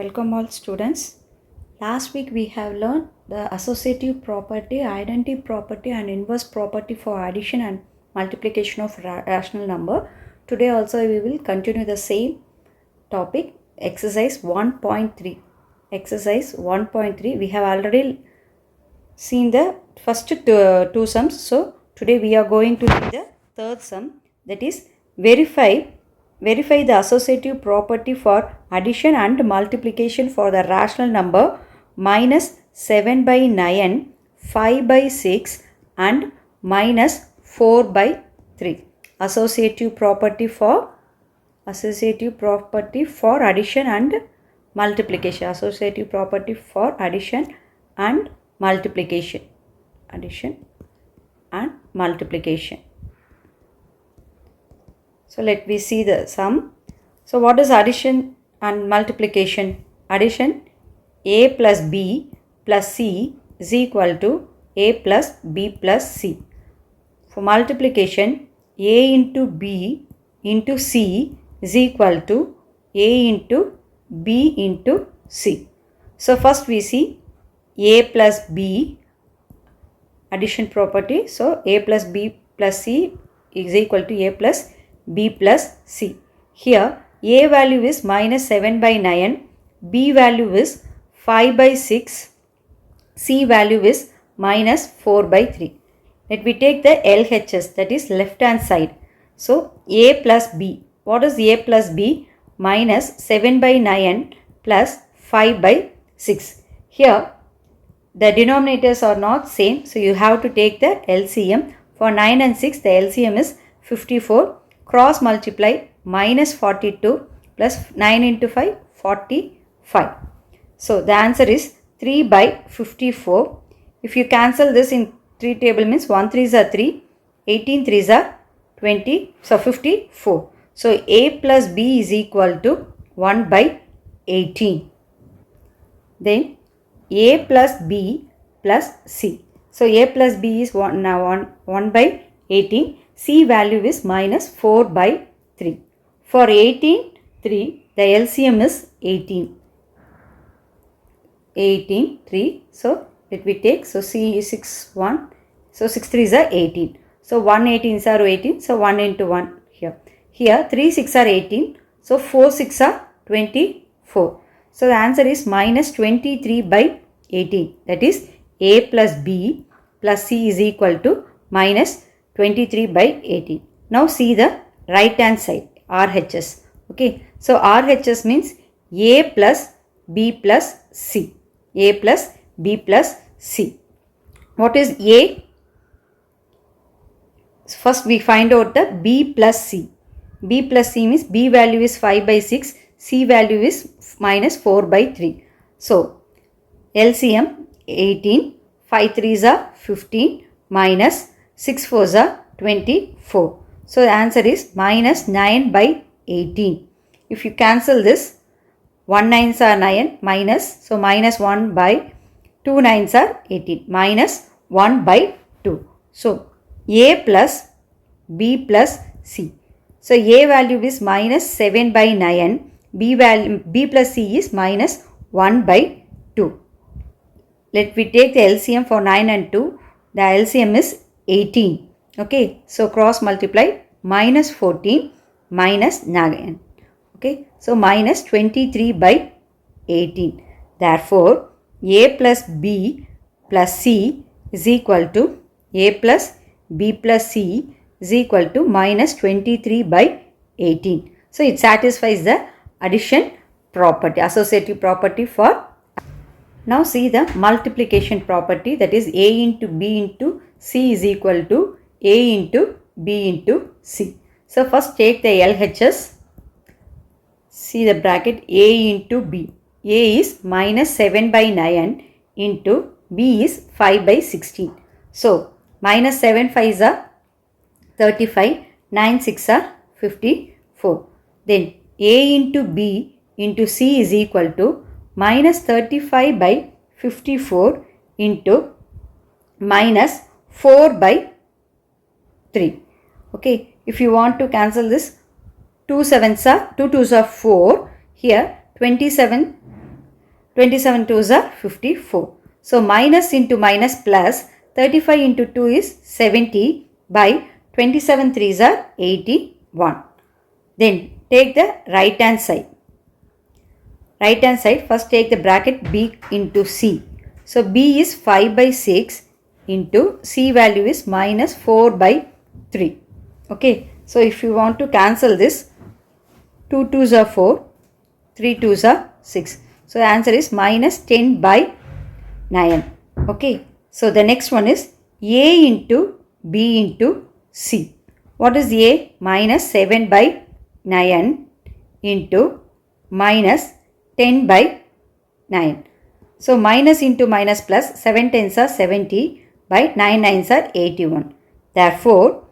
Welcome all students. Last week we have learned the associative property, identity property and inverse property for addition and multiplication of rational number. Today also we will continue the same topic, exercise 1.3. Exercise 1.3 we have already seen the first two sums. So today we are going to see the third sum, that is verify the associative property for addition and multiplication for the rational number minus 7 by 9, 5 by 6 and minus 4 by 3. Associative property for addition and multiplication. Associative property for addition and multiplication. Addition and multiplication. So let me see the sum. So what is addition and multiplication? Addition, a plus b plus c is equal to a plus b plus c. For multiplication, a into b into c is equal to a into b into c. So first we see a plus b, addition property. So a plus b plus c is equal to a plus b plus c. Here a value is minus 7 by 9, b value is 5 by 6, c value is minus 4 by 3. Let me take the LHS, that is left hand side. So a plus b. What is a plus b? Minus 7 by 9 plus 5 by 6. Here the denominators are not same, so you have to take the LCM. For 9 and 6 the LCM is 54. Cross multiply, minus 42 plus 9 into 5, 45. So the answer is 3 by 54. If you cancel this in 3 table means 1 3s are 3, 18 3s are 20, so 54. So a plus b is equal to 1 by 18. Then a plus b plus c. So a plus b is 1 by 18. C value is minus 4 by 3. For 18, 3, the LCM is 18. 18, 3. So let me take, so C is 6, 1. So 6 3s are 18. So 1 18s are 18. So 1 into 1 here. Here 3 6 are 18. So 4 6 are 24. So the answer is minus 23 by 18. That is a plus b plus c is equal to minus 23 by 18. Now see the right hand side, RHS. Okay, so RHS means a plus b plus c. A plus b plus c. What is a? First we find out the b plus c. B plus c means b value is 5 by 6, c value is minus 4 by 3. So LCM 18, 5 3s are 15 minus 6 4s are 24. So the answer is minus 9 by 18. If you cancel this, 1 9s are 9 minus, so minus 1 by 2 9s are 18 minus 1 by 2. So a plus b plus c. So a value is minus 7 by 9, b plus c is minus 1 by 2. Let me take the LCM for 9 and 2. The LCM is 18. Okay, so cross multiply, minus 14 minus 9. Okay, so minus 23 by 18. Therefore, a plus b plus c is equal to a plus b plus c is equal to minus 23 by 18. So it satisfies the addition property, associative property for. Now see the multiplication property, that is a into b into c is equal to a into b into c. So first take the LHS. See the bracket, a into b. A is minus 7 by 9 into b is 5 by 16. So minus 7 5s are 35, 9 6 are 54. Then a into b into c is equal to minus 35 by 54 into minus 4 by 3. Okay, if you want to cancel this, 2 7s are 2 2s are 4. Here 27 27 2s are 54. So minus into minus plus, 35 into 2 is 70 by 27 3s are 81. Then take the right hand side. Right hand side, first take the bracket B into C. So B is 5 by 6 into C value is minus 4 by 3. Okay. So if you want to cancel this, 2 2s are 4, 3 2s are 6. So the answer is minus 10 by 9. Okay. So the next one is A into B into C. What is A? Minus 7 by 9 into minus 10 by 9. So minus into minus plus, 7 tens are 70 by 9 nines are 81. Therefore,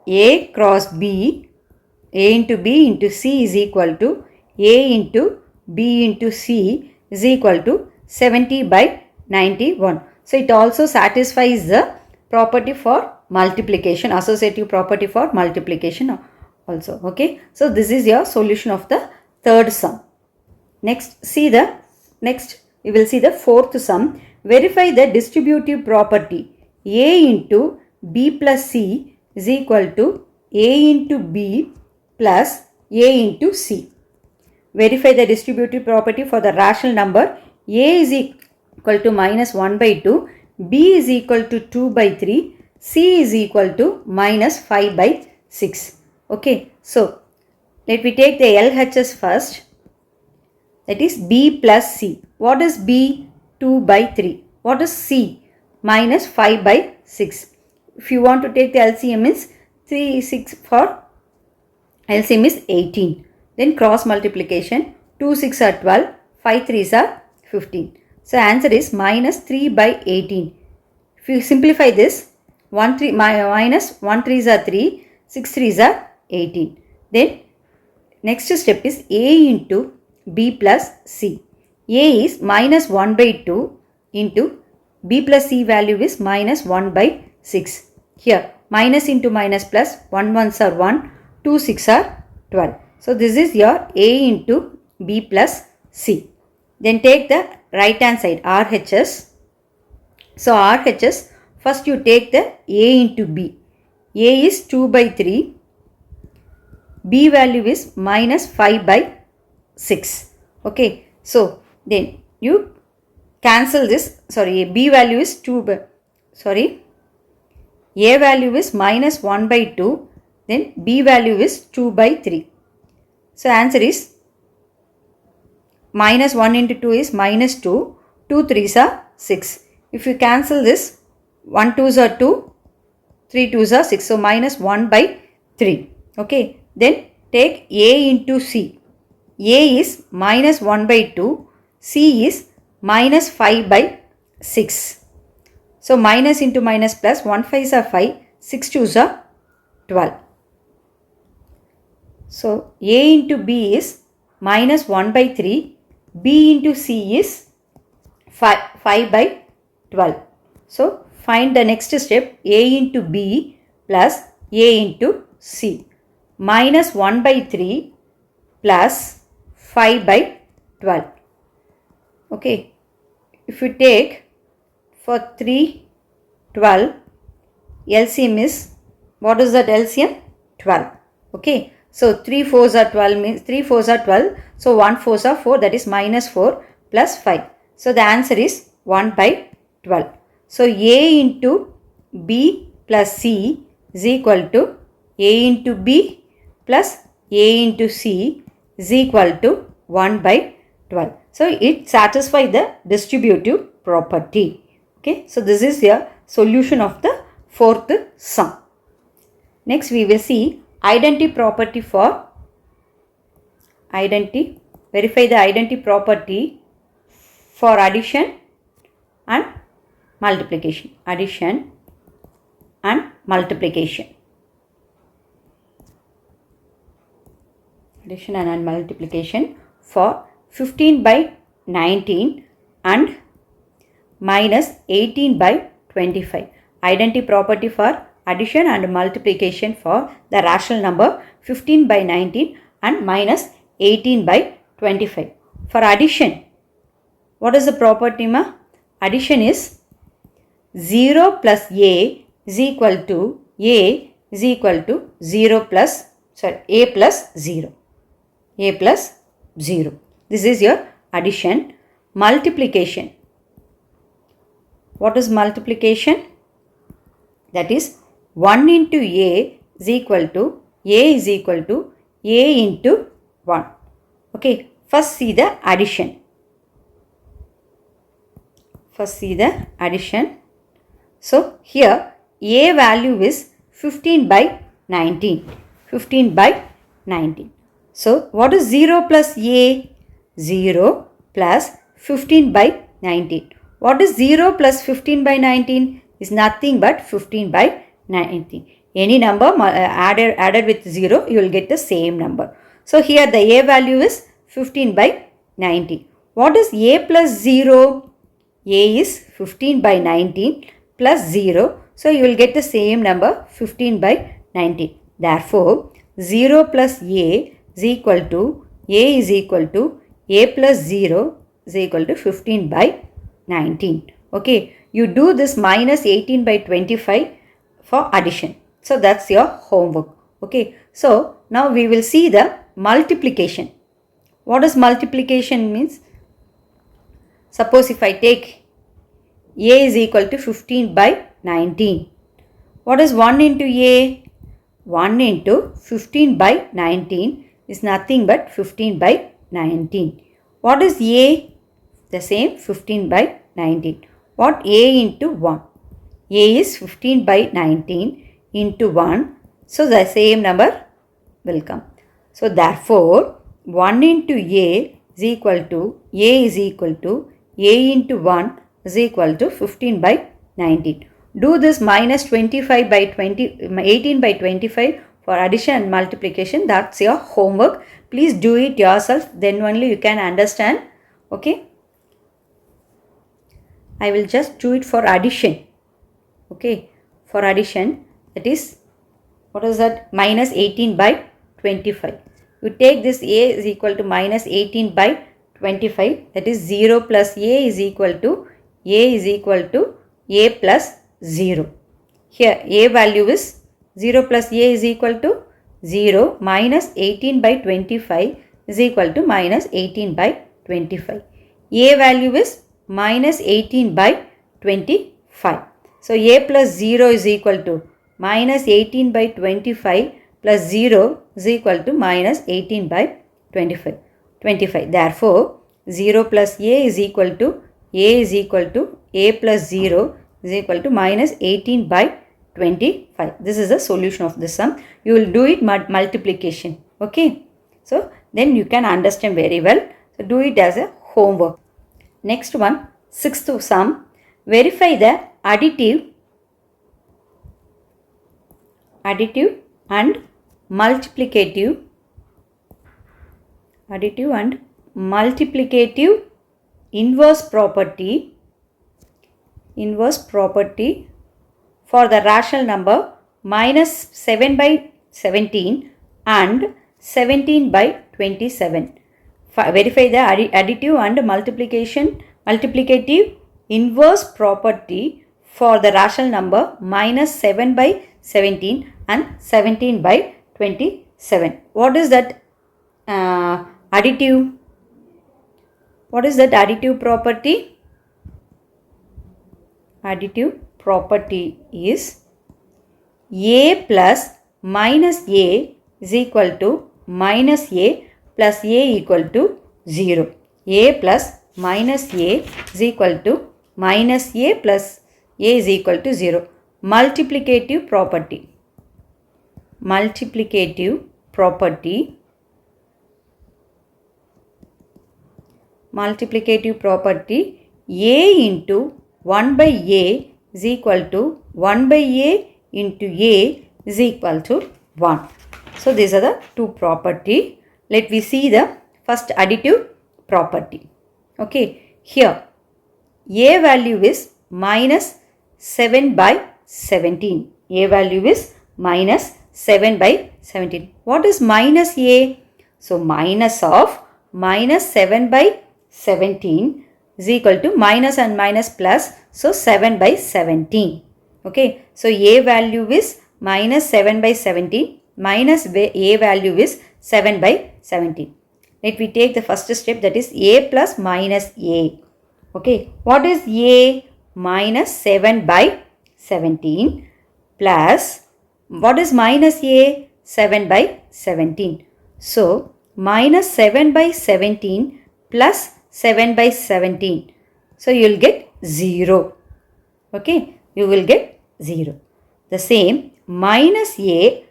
A cross B, A into B into C is equal to A into B into C is equal to 70 by 91. So it also satisfies the property for multiplication, associative property for multiplication also. Okay. So this is your solution of the third sum. Next we will see the fourth sum. Verify the distributive property A into B plus C is equal to A into B plus A into C. Verify the distributive property for the rational number A is equal to minus 1 by 2, B is equal to 2 by 3, C is equal to minus 5 by 6. Okay, so let me take the LHS first. That is B plus C. What is B? 2 by 3. What is C? Minus 5 by 6. If you want to take the LCM is 3, 6 for LCM is 18. Then cross multiplication, 2 6 are 12, 5 3s are 15. So answer is minus 3 by 18. If you simplify this, 1 3 minus 1 3s are 3, 6 3s are 18. Then next step is A into B plus C. A is minus 1 by 2 into B plus C value is minus 1 by 6. Here minus into minus plus, 1 1s are 1, 2 6 are 12. So this is your A into B plus C. Then take the right hand side, RHS. So RHS, first you take the A into B. A is 2 by 3. B value is minus 5 by 6. Okay. So then you cancel this. Sorry, B value is 2 by, sorry, A value is minus 1 by 2. Then B value is 2 by 3. So answer is minus 1 into 2 is minus 2. 2 3s are 6. If you cancel this, 1 2s are 2. 3 2s are 6. So minus 1 by 3. Okay. Then take A into C. A is minus 1 by 2. C is minus 5 by 6. So minus into minus plus, 1 5s are 5. 6 2s are 12. So A into B is minus 1 by 3. B into C is 5 by 12. So find the next step, A into B plus A into C. Minus 1 by 3 plus 5 by 12. Okay. If you take for 3, 12, LCM is, what is that LCM? 12. Okay. So 3 4s are 12 means 3 4s are 12. So 1 4s are 4, that is minus 4 plus 5. So the answer is 1 by 12. So A into B plus C is equal to A into B plus A into C is equal to 1 by 12. So it satisfies the distributive property. Okay. So this is your solution of the fourth sum. Next we will see identity property for identity. Verify the identity property for addition and multiplication. Addition and multiplication. Addition and multiplication for 15 by 19 and minus 18 by 25. Identity property for addition and multiplication for the rational number 15 by 19 and minus 18 by 25. For addition, What is the property, ma? Addition is 0 plus A is equal to A is equal to 0 plus, A plus 0. A plus 0. This is your addition. Multiplication. What is multiplication? That is 1 into A is equal to A is equal to A into 1. Okay. First see the addition. So here A value is 15 by 19. 15 by 19. So what is 0 plus A? 0 plus 15 by 19. What is 0 plus 15 by 19? Is nothing but 15 by 19. Any number added with 0, you will get the same number. So here the A value is 15 by 19. What is A plus 0? A is 15 by 19 plus 0. So you will get the same number 15 by 19. Therefore 0 plus A is equal to A is equal to A plus 0 is equal to 15 by 19. Okay. You do this minus 18 by 25 for addition. So that's your homework. Okay. So now we will see the multiplication. What does multiplication means? Suppose if I take A is equal to 15 by 19. What is 1 into A? 1 into 15 by 19 is nothing but 15 by 19. What is A? The same 15 by 19. What A into 1? A is 15 by 19 into 1. So the same number will come. So therefore 1 into A is equal to A into 1 is equal to 15 by 19. Do this minus 25 by 18 by 25 for addition and multiplication. That's your homework. Please do it yourself. Then only you can understand. Okay. I will just do it for addition. Okay. For addition, that is, what is that? Minus 18 by 25. You take this A is equal to minus 18 by 25. That is 0 plus A is equal to A plus 0. Here A value is 0 plus A is equal to 0 minus 18 by 25 is equal to minus 18 by 25. A value is minus 18 by 25. So A plus 0 is equal to minus 18 by 25 plus 0 is equal to minus 18 by 25. Therefore, 0 plus A is equal to A plus 0 is equal to minus 18 by 25. This is the solution of this sum. You will do it multiplication. Okay. So then you can understand very well. So do it as a homework. Next one, sixth sum. Verify the additive and multiplicative inverse property for the rational number minus 7 by 17 and 17 by 27. Verify the additive and multiplicative inverse property for the rational number minus 7 by 17 and 17 by 27. What is that additive? What is that additive property? Additive property is A plus minus A is equal to minus A plus A equal to 0. A plus minus A is equal to minus A plus A is equal to 0. Multiplicative property. A into 1 by A is equal to 1 by A into A is equal to 1. So these are the two property. Let me see the first additive property. Okay, here A value is minus 7 by 17. A value is minus 7 by 17. What is minus A? So minus of minus 7 by 17 is equal to minus and minus plus, so 7 by 17. Okay, so a value is minus 7 by 17 minus a value is 7 by 17. Let we take the first step, that is a plus minus a. Okay, what is a? Minus 7 by 17 plus, what is minus a? 7 by 17. So minus 7 by 17 plus 7 by 17. So you will get 0. Okay, you will get 0. The same minus a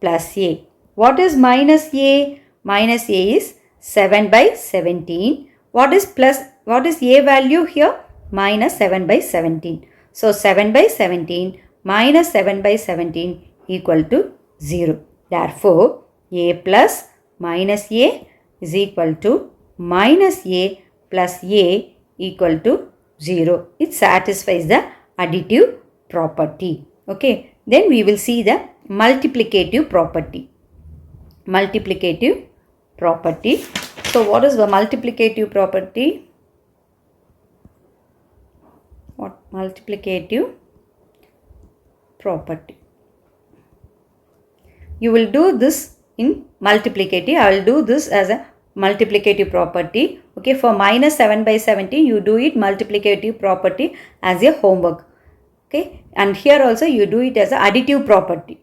plus a. What is minus a? Minus a is 7 by 17. What is plus? What is a value here? Minus 7 by 17. So 7 by 17 minus 7 by 17 equal to 0. Therefore, a plus minus a is equal to minus a plus a equal to 0. It satisfies the additive property. Okay, then we will see the multiplicative property. Multiplicative property. So what is the multiplicative property? What multiplicative property? You will do this in multiplicative. I will do this as a multiplicative property. Okay, for minus 7 by 17, you do it multiplicative property as a homework. Okay, and here also you do it as an additive property.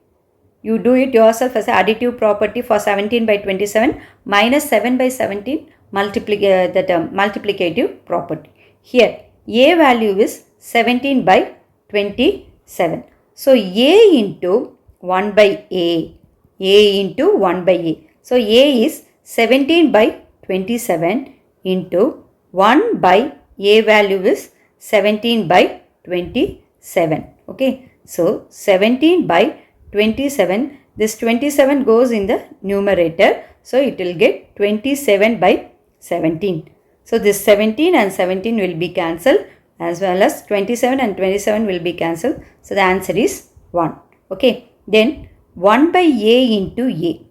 You do it yourself as an additive property for 17 by 27 minus 7 by 17 multiplicative property. Here a value is 17 by 27. So a into 1 by a into 1 by a. So a is 17 by 27 into 1 by a value is 17 by 27. Okay, so 17 by 27, this 27 goes in the numerator, so it will get 27 by 17. So this 17 and 17 will be cancelled, as well as 27 and 27 will be cancelled. So the answer is 1. Okay, then 1 by a into a.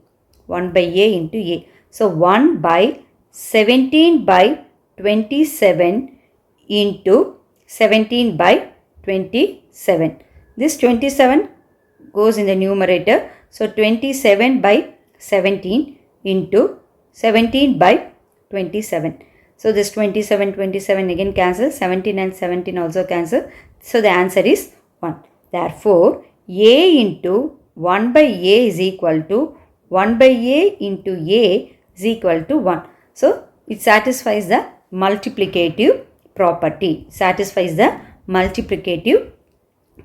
1 by a into a. So 1 by 17 by 27 into 17 by 27. This 27 goes in the numerator. So 27 by 17 into 17 by 27. So this 27, 27 again cancel. 17 and 17 also cancel. So the answer is 1. Therefore, a into 1 by a is equal to 1 by a into a is equal to 1. So it satisfies the multiplicative property. Satisfies the multiplicative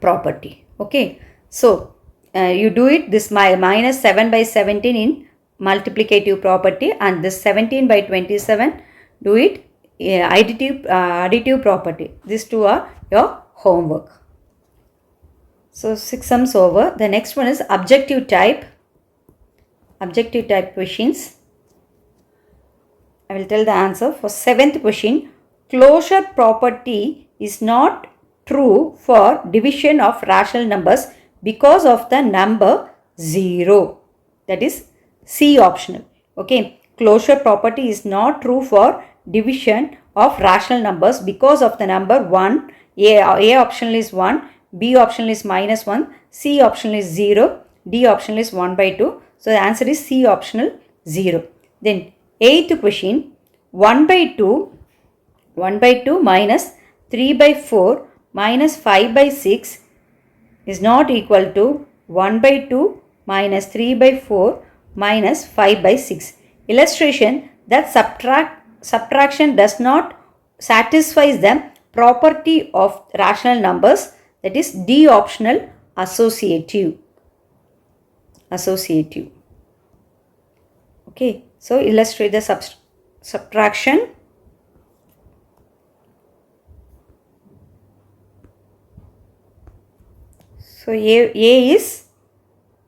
property. Okay. So you do it this minus 7 by 17 in multiplicative property, and this 17 by 27 do it additive property. These two are your homework. So 6 sums over. The next one is objective type. Objective type questions. I will tell the answer. For 7th question, closure property is not true for division of rational numbers because of the number 0. That is C optional. Okay, closure property is not true for division of rational numbers because of the number 1. A optional is 1, B optional is minus 1, C optional is 0, D optional is 1 by 2. So the answer is C optional 0. Then 8th question, 1 by 2 minus 3 by 4 minus 5 by 6 is not equal to 1 by 2 minus 3 by 4 minus 5 by 6. Illustration that subtraction does not satisfies the property of rational numbers, that is D optional associative. Okay, so illustrate the subtraction. So A is,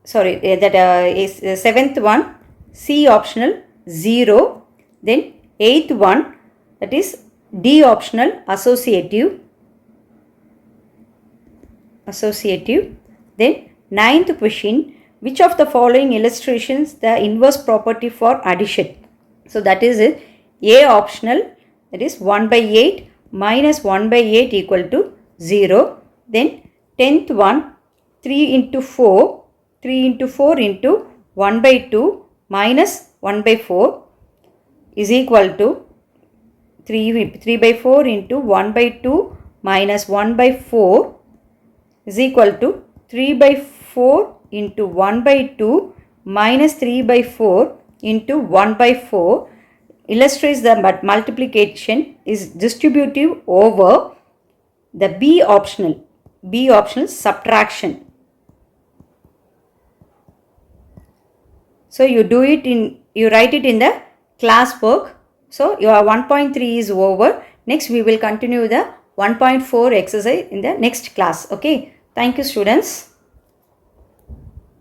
sorry, that is the 7th one, C optional 0. Then 8th one, that is D optional associative. Then 9th question, which of the following illustrations the inverse property for addition? So that is it. A optional, that is 1 by 8 minus 1 by 8 equal to 0. Then 10th one, 3 into 4, 3 into 4 into 1 by 2 minus 1 by 4 is equal to 3 by 4 into 1 by 2 minus 1 by 4 is equal to 3 by 4 into 1 by 2 minus 3 by 4 into 1 by 4 illustrates the multiplication is distributive over the B optional subtraction. So you write it in the class work. So your 1.3 is over. Next we will continue the 1.4 exercise in the next class. Okay. Thank you, students.